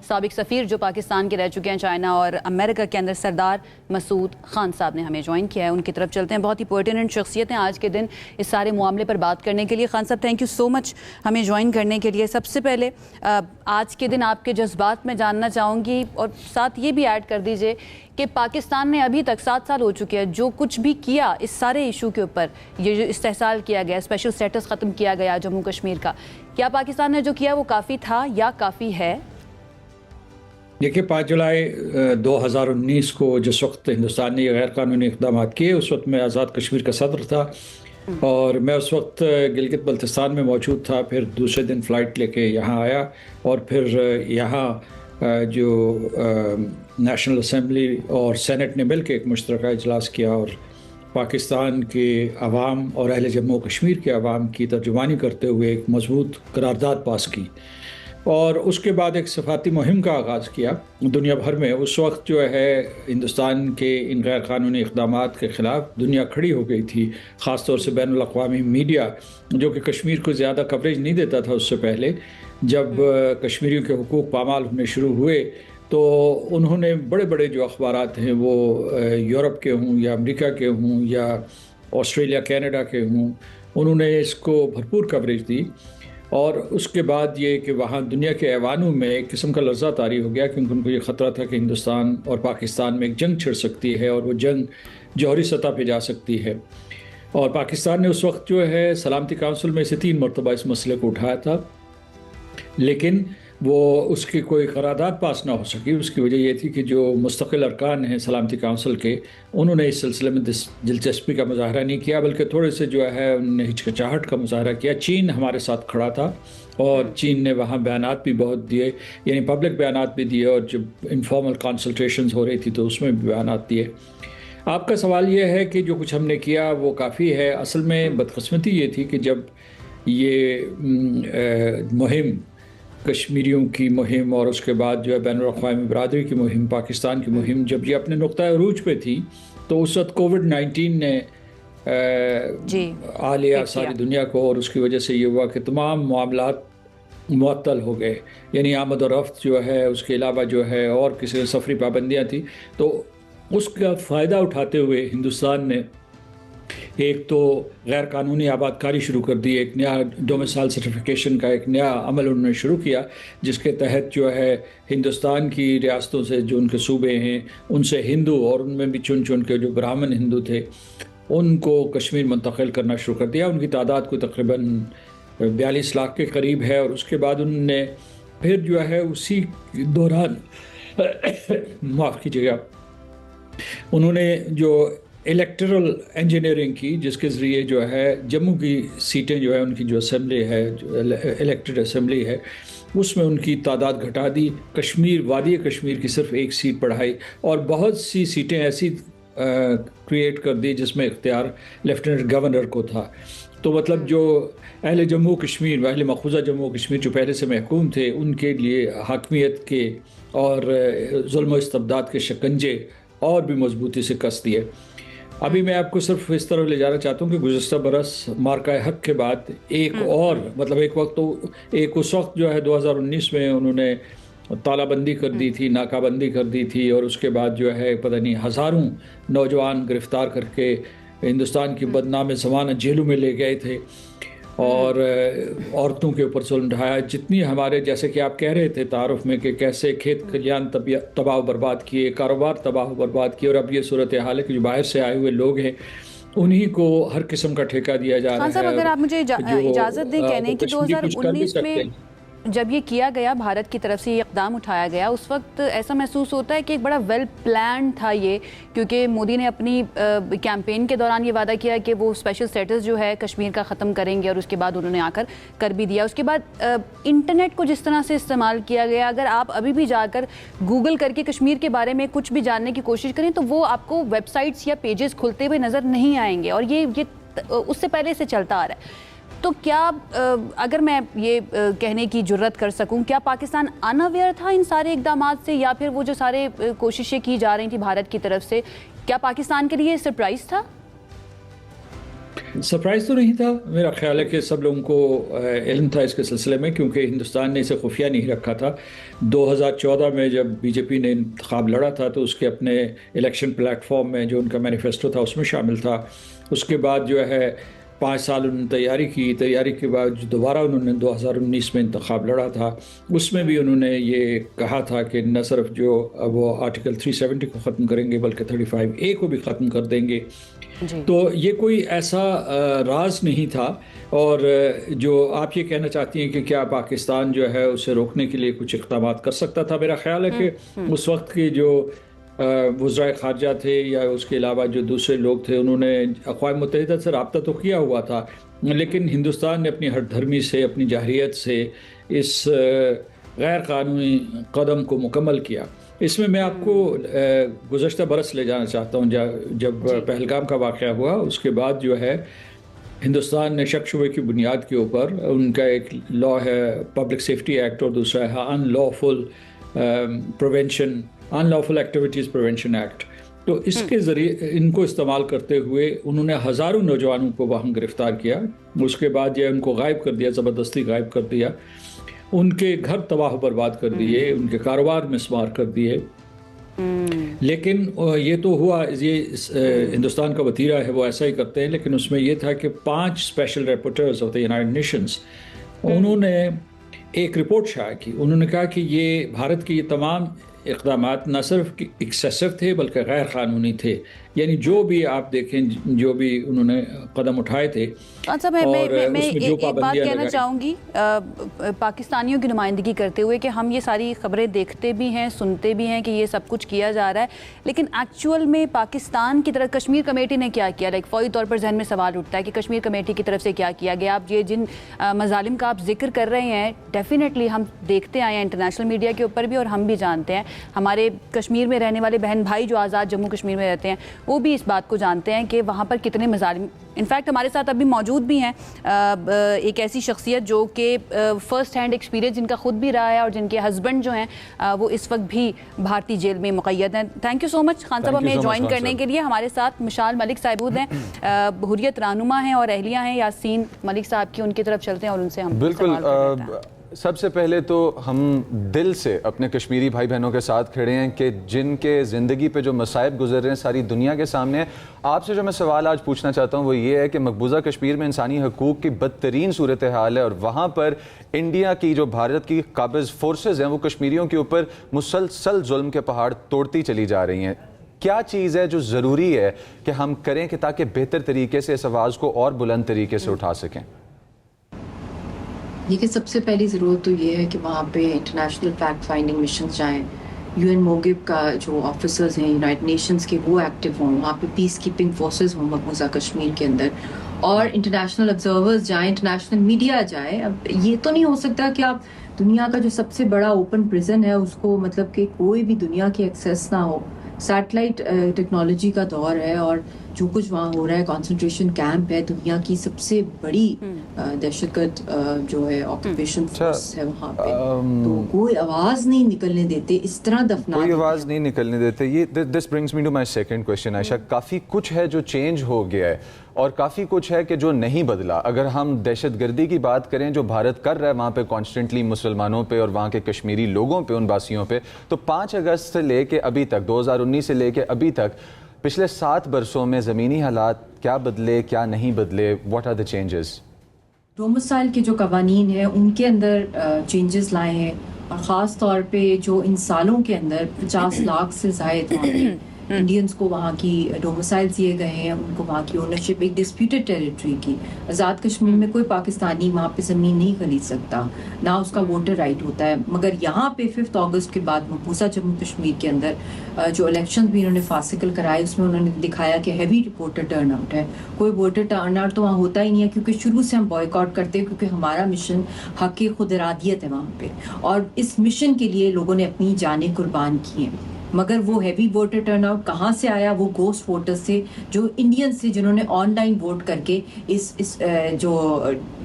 سابق سفیر جو پاکستان کے رہ چکے ہیں چائنا اور امریکہ کے اندر، سردار مسعود خان صاحب نے ہمیں جوائن کیا ہے. ان کی طرف چلتے ہیں. بہت ہی پرٹیننٹ شخصیت ہیں آج کے دن اس سارے معاملے پر بات کرنے کے لیے. خان صاحب تھینک یو سو مچ ہمیں جوائن کرنے کے لیے. سب سے پہلے آج کے دن آپ کے جذبات میں جاننا چاہوں گی، اور ساتھ یہ بھی ایڈ کر دیجئے کہ پاکستان نے ابھی تک 7 سال ہو چکے ہیں جو کچھ بھی کیا اس سارے ایشو کے اوپر، یہ جو استحصال کیا گیا، اسپیشل اسٹیٹس ختم کیا گیا جموں کشمیر کا، کیا پاکستان نے جو کیا وہ کافی تھا یا کافی ہے؟ دیکھیے 5 جولائی 2019 کو جس وقت ہندوستان نے یہ غیر قانونی اقدامات کیے، اس وقت میں آزاد کشمیر کا صدر تھا اور میں اس وقت گلگت بلتستان میں موجود تھا. پھر دوسرے دن فلائٹ لے کے یہاں آیا اور پھر یہاں جو نیشنل اسمبلی اور سینٹ نے مل کے ایک مشترکہ اجلاس کیا اور پاکستان کے عوام اور اہل جموں کشمیر کے عوام کی ترجمانی کرتے ہوئے ایک مضبوط قرارداد پاس کی. اور اس کے بعد ایک سفارتی مہم کا آغاز کیا دنیا بھر میں. اس وقت جو ہے ہندوستان کے ان غیر قانونی اقدامات کے خلاف دنیا کھڑی ہو گئی تھی، خاص طور سے بین الاقوامی میڈیا جو کہ کشمیر کو زیادہ کوریج نہیں دیتا تھا. اس سے پہلے جب کشمیریوں کے حقوق پامال ہونے شروع ہوئے تو انہوں نے بڑے بڑے جو اخبارات ہیں وہ یورپ کے ہوں یا امریکہ کے ہوں یا آسٹریلیا کینیڈا کے ہوں، انہوں نے اس کو بھرپور کوریج دی. اور اس کے بعد یہ کہ وہاں دنیا کے ایوانوں میں ایک قسم کا لرزہ طاری ہو گیا کیونکہ ان کو یہ خطرہ تھا کہ ہندوستان اور پاکستان میں ایک جنگ چھڑ سکتی ہے اور وہ جنگ جوہری سطح پہ جا سکتی ہے. اور پاکستان نے اس وقت جو ہے سلامتی کونسل میں سے 3 مرتبہ اس مسئلے کو اٹھایا تھا، لیکن وہ اس کی کوئی قرارداد پاس نہ ہو سکی. اس کی وجہ یہ تھی کہ جو مستقل ارکان ہیں سلامتی کونسل کے، انہوں نے اس سلسلے میں دلچسپی کا مظاہرہ نہیں کیا، بلکہ تھوڑے سے جو ہے انہوں نے ہچکچاہٹ کا مظاہرہ کیا. چین ہمارے ساتھ کھڑا تھا اور چین نے وہاں بیانات بھی بہت دیے، یعنی پبلک بیانات بھی دیے، اور جب انفارمل کنسلٹیشنز ہو رہی تھی تو اس میں بھی بیانات دیے. آپ کا سوال یہ ہے کہ جو کچھ ہم نے کیا وہ کافی ہے. اصل میں بدقسمتی یہ تھی کہ جب یہ مہم، کشمیریوں کی مہم اور اس کے بعد جو ہے بین الاقوامی برادری کی مہم، پاکستان کی مہم، جب یہ اپنے نقطۂ عروج پہ تھی تو اس وقت کووڈ-19 نے آ لیا ساری دنیا کو، اور اس کی وجہ سے یہ ہوا کہ تمام معاملات معطل ہو گئے. یعنی آمد و رفت جو ہے، اس کے علاوہ جو ہے اور کسی سفری پابندیاں تھیں. تو اس کا فائدہ اٹھاتے ہوئے ہندوستان نے ایک تو غیر قانونی آباد کاری شروع کر دی، ایک نیا ڈومیسائل سرٹیفیکیشن کا ایک نیا عمل انہوں نے شروع کیا، جس کے تحت جو ہے ہندوستان کی ریاستوں سے جو ان کے صوبے ہیں ان سے ہندو، اور ان میں بھی چن کے جو برہمن ہندو تھے، ان کو کشمیر منتقل کرنا شروع کر دیا. ان کی تعداد کو تقریباً 42 لاکھ کے قریب ہے. اور اس کے بعد انہوں نے پھر جو ہے اسی دوران معاف کیجیے گا، انہوں نے جو الیکٹرل انجینئرنگ کی، جس کے ذریعے جو ہے جموں کی سیٹیں جو ہے ان کی جو اسمبلی ہے، جو الیکٹڈ اسمبلی ہے، اس میں ان کی تعداد گھٹا دی. کشمیر، وادی کشمیر کی صرف 1 سیٹ بڑھائی اور بہت سی سیٹیں ایسی کریٹ کر دی جس میں اختیار لیفٹیننٹ گورنر کو تھا. تو مطلب جو اہل جموں کشمیر، اہل مقبوضہ جموں کشمیر جو پہلے سے محکوم تھے، ان کے لیے حاکمیت کے اور ظلم و استبداد کے شکنجے اور بھی مضبوطی سے کس دیے. ابھی میں آپ کو صرف اس طرح لے جانا چاہتا ہوں کہ گزشتہ برس مارکہ حق کے بعد ایک اور مطلب ایک وقت تو اس وقت جو ہے 2019 میں انہوں نے تالہ بندی کر دی تھی، ناکہ بندی کر دی تھی، اور اس کے بعد جو ہے پتہ نہیں ہزاروں نوجوان گرفتار کر کے ہندوستان کی بدنام زمانہ جیلوں میں لے گئے تھے اور عورتوں کے اوپر ظلم ڈھایا. جتنی ہمارے جیسے کہ آپ کہہ رہے تھے تعارف میں کہ کیسے کھیت کھلیان تباہ و برباد کیے، کاروبار تباہ و برباد کیے، اور اب یہ صورتحال ہے کہ جو باہر سے آئے ہوئے لوگ ہیں انہی کو ہر قسم کا ٹھیکہ دیا جا رہا ہے. خان صاحب اگر آپ مجھے اجازت دیں کہنے کی، 2019 میں جب یہ کیا گیا، بھارت کی طرف سے یہ اقدام اٹھایا گیا، اس وقت ایسا محسوس ہوتا ہے کہ ایک بڑا ویل پلان تھا یہ، کیونکہ مودی نے اپنی کیمپین کے دوران یہ وعدہ کیا کہ وہ اسپیشل سٹیٹس جو ہے کشمیر کا ختم کریں گے، اور اس کے بعد انہوں نے آ کر بھی دیا. اس کے بعد انٹرنیٹ کو جس طرح سے استعمال کیا گیا، اگر آپ ابھی بھی جا کر گوگل کر کے کشمیر کے بارے میں کچھ بھی جاننے کی کوشش کریں تو وہ آپ کو ویب سائٹس یا پیجز کھلتے ہوئے نظر نہیں آئیں گے، اور یہ اس سے پہلے سے چلتا آ رہا ہے. تو کیا اگر میں یہ کہنے کی جرت کر سکوں، کیا پاکستان اناویئر تھا ان سارے اقدامات سے، یا پھر وہ جو سارے کوششیں کی جا رہی تھیں بھارت کی طرف سے، کیا پاکستان کے لیے سرپرائز تھا؟ سرپرائز تو نہیں تھا، میرا خیال ہے کہ سب لوگوں کو علم تھا اس کے سلسلے میں، کیونکہ ہندوستان نے اسے خفیہ نہیں رکھا تھا۔ 2014 میں جب بی جے پی نے انتخاب لڑا تھا تو اس کے اپنے الیکشن پلیٹ فارم میں جو ان کا مینیفیسٹو تھا اس میں شامل تھا۔ اس کے بعد جو ہے 5 سال انہوں نے تیاری کے بعد دوبارہ انہوں نے 2019 میں انتخاب لڑا تھا، اس میں بھی انہوں نے یہ کہا تھا کہ نہ صرف جو وہ آرٹیکل 370 کو ختم کریں گے بلکہ 35A کو بھی ختم کر دیں گے۔ تو یہ کوئی ایسا راز نہیں تھا۔ اور جو آپ یہ کہنا چاہتی ہیں کہ کیا پاکستان جو ہے اسے روکنے کے لیے کچھ اقدامات کر سکتا تھا، میرا خیال ہے کہ اس وقت کے جو وزرائے خارجہ تھے یا اس کے علاوہ جو دوسرے لوگ تھے انہوں نے اقوام متحدہ سے رابطہ تو کیا ہوا تھا، لیکن ہندوستان نے اپنی ہٹ دھرمی سے، اپنی جاہریت سے اس غیر قانونی قدم کو مکمل کیا۔ اس میں آپ کو گزشتہ برس لے جانا چاہتا ہوں، جب پہلگام کا واقعہ ہوا اس کے بعد جو ہے ہندوستان نے شک شبے کی بنیاد کے اوپر ان کا ایک لا ہے پبلک سیفٹی ایکٹ اور دوسرا ہے ان لافل ایکٹیویٹیز پریونشن ایکٹ، تو اس کے ذریعے ان کو استعمال کرتے ہوئے انہوں نے ہزاروں نوجوانوں کو وہاں گرفتار کیا۔ اس کے بعد یہ ان کو غائب کر دیا، زبردستی غائب کر دیا، ان کے گھر تباہ و برباد کر دیے، ان کے کاروبار مسمار کر دیے۔ لیکن یہ تو ہوا، یہ ہندوستان کا وتیرہ ہے، وہ ایسا ہی کرتے ہیں، لیکن اس میں یہ تھا کہ 5 special reporters of the United nations انہوں نے ایک رپورٹ شائع کی۔ انہوں نے کہا کہ یہ بھارت کے یہ تمام اقدامات نہ صرف ایکسیسو تھے بلکہ غیر قانونی تھے، یعنی جو بھی آپ دیکھیں جو بھی انہوں نے قدم اٹھائے تھے۔ صاحب میں ایک بات کہنا چاہوں گی پاکستانیوں کی نمائندگی کرتے ہوئے کہ ہم یہ ساری خبریں دیکھتے بھی ہیں، سنتے بھی ہیں کہ یہ سب کچھ کیا جا رہا ہے، لیکن ایکچول میں پاکستان کی طرف کشمیر کمیٹی نے کیا کیا؟ فوری طور پر ذہن میں سوال اٹھتا ہے کہ کشمیر کمیٹی کی طرف سے کیا کیا گیا؟ آپ یہ جن مظالم کا آپ ذکر کر رہے ہیں ڈیفینیٹلی ہم دیکھتے آئے ہیں انٹرنیشنل میڈیا کے اوپر بھی، اور ہم بھی جانتے ہیں، ہمارے کشمیر میں رہنے والے بہن بھائی جو آزاد جموں کشمیر میں رہتے ہیں وہ بھی اس بات کو جانتے ہیں کہ وہاں پر کتنے مظالم۔ انفیکٹ ہمارے ساتھ ابھی موجود بھی ہیں ایک ایسی شخصیت جو کہ فرسٹ ہینڈ ایکسپیرینس جن کا خود بھی رہا ہے اور جن کے ہسبینڈ جو ہیں وہ اس وقت بھی بھارتی جیل میں مقید ہیں۔ تھینک یو سو مچ خان صاحب ہمیں جوائن کرنے کے لیے۔ ہمارے ساتھ مشال ملک صاحب ہیں، حریت رہنما ہیں اور اہلیہ ہیں یاسین ملک صاحب کی، ان کی طرف چلتے ہیں اور ان سے ہم بالکل سب سے پہلے تو ہم دل سے اپنے کشمیری بھائی بہنوں کے ساتھ کھڑے ہیں کہ جن کے زندگی پہ جو مصائب گزر رہے ہیں ساری دنیا کے سامنے ہیں۔ آپ سے جو میں سوال آج پوچھنا چاہتا ہوں وہ یہ ہے کہ مقبوضہ کشمیر میں انسانی حقوق کی بدترین صورتحال ہے اور وہاں پر انڈیا کی جو بھارت کی قابض فورسز ہیں وہ کشمیریوں کے اوپر مسلسل ظلم کے پہاڑ توڑتی چلی جا رہی ہیں۔ کیا چیز ہے جو ضروری ہے کہ ہم کریں کہ تاکہ بہتر طریقے سے اس آواز کو اور بلند طریقے سے اٹھا سکیں؟ دیکھیے سب سے پہلی ضرورت تو یہ ہے کہ وہاں پہ انٹرنیشنل فیکٹ فائنڈنگ مشنز جائیں، UN موگب کا جو آفیسرز ہیں یونائٹڈ نیشنز کے وہ ایکٹیو ہوں، وہاں پہ پیس کیپنگ فورسز ہوں مقبوضہ کشمیر کے اندر، اور انٹرنیشنل آبزرورز جائیں، انٹرنیشنل میڈیا جائے۔ اب یہ تو نہیں ہو سکتا کہ آپ دنیا کا جو سب سے بڑا اوپن پرزن ہے اس کو مطلب کہ کوئی بھی دنیا کی ایکسیس نہ ہو۔ سیٹلائٹ ٹیکنالوجی کا دور ہے اور جو کچھ وہاں ہو رہا ہے کانسنٹریشن کیمپ ہے، دنیا کی سب سے بڑی دہشت گرد جو ہے آکوپیشن فورس ہے وہاں پہ، تو کوئی آواز نہیں نکلنے دیتے، اس طرح دفنا کوئی آواز نہیں نکلنے دیتے۔ یہ this brings me to my second question Ayesha, کافی کچھ ہے جو چینج ہو گیا ہے اور کافی کچھ ہے کہ جو نہیں بدلا۔ اگر ہم دہشت گردی کی بات کریں جو بھارت کر رہا ہے وہاں پہ کانسٹنٹلی مسلمانوں پہ اور وہاں کے کشمیری لوگوں پہ، ان باسیوں پہ، تو 5 اگست سے لے کے ابھی تک، 2019 سے لے کے ابھی تک پچھلے 7 برسوں میں زمینی حالات کیا بدلے، کیا نہیں بدلے؟ What are the changes? Domicile کے جو قوانین ہیں ان کے اندر چینجز لائے ہیں، اور خاص طور پہ جو ان سالوں کے اندر 50 لاکھ سے زائد وہاں پہ انڈینز کو وہاں کی ڈومسائل دیے گئے ہیں، ان کو وہاں کی اونرشپ ایک ڈسپیوٹڈ ٹیریٹری کی۔ آزاد کشمیر میں کوئی پاکستانی وہاں پہ زمین نہیں خرید سکتا، نہ اس کا ووٹر رائٹ ہوتا ہے، مگر یہاں پہ 5 اگست کے بعد مقبوضہ جموں کشمیر کے اندر جو الیکشن بھی انہوں نے فاسیکل کرائے اس میں انہوں نے دکھایا کہ ہیوی ووٹر ٹرن آؤٹ ہے۔ کوئی ووٹر ٹرن آؤٹ تو وہاں ہوتا ہی نہیں ہے کیونکہ شروع سے ہم بوائے کاٹ کرتے ہیں، کیونکہ ہمارا مشن حق خود ارادیت ہے وہاں پہ، اور اس مشن کے لیے لوگوں نے اپنی جانیں قربان کی ہیں۔ مگر وہ ہیوی ووٹر ٹرن آؤٹ کہاں سے آیا؟ وہ گوسٹ ووٹر سے، جو انڈینز سے، جنہوں نے آن لائن ووٹ کر کے اس جو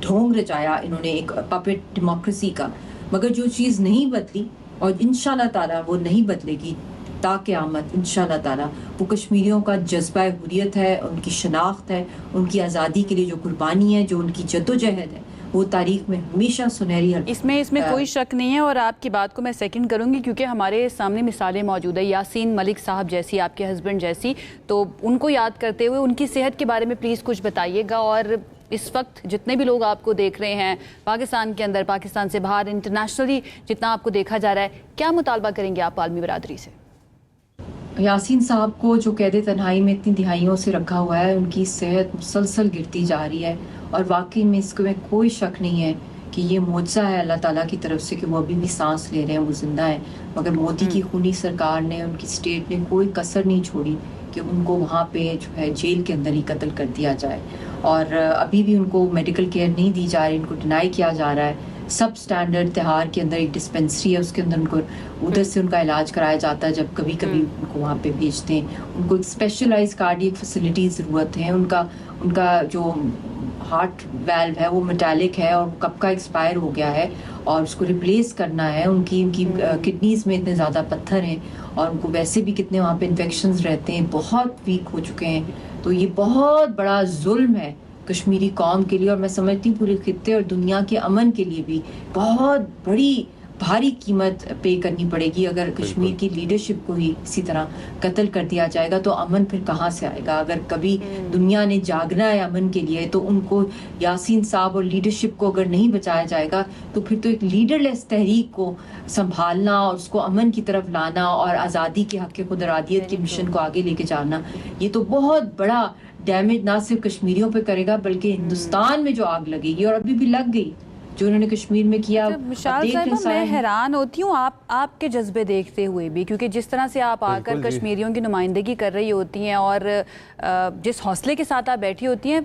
ڈھونگ رچایا انہوں نے ایک پپٹ ڈیموکریسی کا۔ مگر جو چیز نہیں بدلی اور انشاءاللہ تعالیٰ وہ نہیں بدلے گی، تا قیامت انشاءاللہ تعالیٰ وہ کشمیریوں کا جذبہ حریت ہے، ان کی شناخت ہے، ان کی آزادی کے لیے جو قربانی ہے، جو ان کی جدوجہد ہے، وہ تاریخ میں ہمیشہ سنہری اس میں کوئی شک نہیں ہے، اور آپ کی بات کو میں سیکنڈ کروں گی کیونکہ ہمارے سامنے مثالیں موجود ہیں، یاسین ملک صاحب جیسی، آپ کے ہسبینڈ جیسی، تو ان کو یاد کرتے ہوئے ان کی صحت کے بارے میں پلیز کچھ بتائیے گا، اور اس وقت جتنے بھی لوگ آپ کو دیکھ رہے ہیں پاکستان کے اندر، پاکستان سے باہر، انٹرنیشنلی جتنا آپ کو دیکھا جا رہا ہے، کیا مطالبہ کریں گے آپ عالمی برادری سے؟ یاسین صاحب کو جو قید تنہائی میں اتنی دہائیوں سے رکھا ہوا ہے، ان کی صحت مسلسل گرتی جا رہی ہے، اور واقعی میں اس میں کوئی شک نہیں ہے کہ یہ معجزہ ہے اللہ تعالیٰ کی طرف سے کہ وہ ابھی بھی سانس لے رہے ہیں، وہ زندہ ہیں، مگر مودی کی خونی سرکار نے، ان کی اسٹیٹ نے کوئی کسر نہیں چھوڑی کہ ان کو وہاں پہ جو ہے جیل کے اندر ہی قتل کر دیا جائے، اور ابھی بھی ان کو میڈیکل کیئر نہیں دی جا رہی، ان کو ڈینائی کیا جا رہا ہے۔ سب سٹینڈرڈ تہار کے اندر ایک ڈسپنسری ہے، اس کے اندر ان کو ادھر سے ان کا علاج کرایا جاتا ہے، جب کبھی کبھی ان کو وہاں پہ بھیجتے ہیں۔ ان کو ایک اسپیشلائز کارڈیک فیسلٹی ضرورت ہے، ان کا جو ہارٹ ویلو ہے وہ میٹالک ہے اور کب کا ایکسپائر ہو گیا ہے، اور اس کو ریپلیس کرنا ہے۔ ان کی کڈنیز میں اتنے زیادہ پتھر ہیں، اور ان کو ویسے بھی کتنے وہاں پہ انفیکشنز رہتے ہیں، بہت ویک ہو چکے ہیں۔ تو یہ بہت بڑا ظلم ہے کشمیری قوم کے لیے، اور میں سمجھتی ہوں پورے خطے اور دنیا کے امن کے لیے بھی بہت بڑی بھاری قیمت پے کرنی پڑے گی اگر کشمیر کی لیڈرشپ کو ہی اسی طرح قتل کر دیا جائے گا، تو امن پھر کہاں سے آئے گا؟ اگر کبھی دنیا نے جاگنا ہے امن کے لیے، تو ان کو، یاسین صاحب اور لیڈرشپ کو اگر نہیں بچایا جائے گا، تو پھر تو ایک لیڈر لیس تحریک کو سنبھالنا اور اس کو امن کی طرف لانا اور آزادی کے حق خود ارادیت کے مشن کو آگے لے کے جانا، یہ تو بہت بڑا ڈیمیج نہ صرف کشمیریوں پہ کرے گا بلکہ ہندوستان میں جو آگ لگے گی، اور ابھی بھی لگ گئی جو انہوں نے کشمیر میں کیا۔ مشال صاحبہ، میں حیران ہوتی ہوں آپ کے جذبے دیکھتے ہوئے بھی، کیونکہ جس طرح سے آپ آ کر کشمیریوں کی نمائندگی کر رہی ہوتی ہیں اور جس حوصلے کے ساتھ آپ بیٹھی ہوتی ہیں،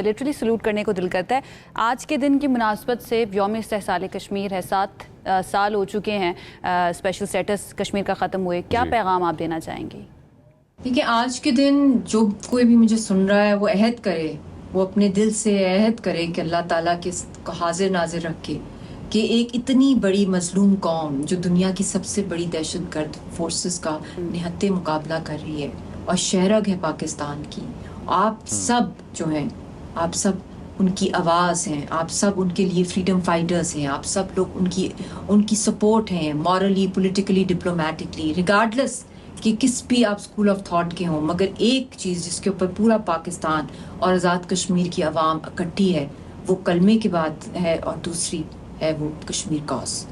لٹرلی سلوٹ کرنے کو دل کرتا ہے۔ آج کے دن کی مناسبت سے یوم استحصال کشمیر ہے، 7 سال ہو چکے ہیں اسپیشل اسٹیٹس کشمیر کا ختم ہوئے، کیا پیغام آپ دینا چاہیں گی؟ دیکھیں، آج کے دن جو کوئی بھی مجھے سن رہا ہے وہ عہد کرے، وہ اپنے دل سے عہد کرے کہ اللہ تعالیٰ کے کو حاضر ناظر رکھ کے کہ ایک اتنی بڑی مظلوم قوم جو دنیا کی سب سے بڑی دہشت گرد فورسز کا نہتے مقابلہ کر رہی ہے اور شہرگ ہے پاکستان کی، آپ سب جو ہیں، آپ سب ان کی آواز ہیں، آپ سب ان کے لیے فریڈم فائٹرز ہیں، آپ سب لوگ ان کی سپورٹ ہیں، مورلی، پولیٹیکلی، ڈپلومیٹکلی، ریگارڈلیس کہ کس بھی آپ اسکول آف تھاٹ کے ہوں، مگر ایک چیز جس کے اوپر پورا پاکستان اور آزاد کشمیر کی عوام اکٹھی ہے، وہ کلمے کی بات ہے، اور دوسری ہے وہ کشمیر کاز۔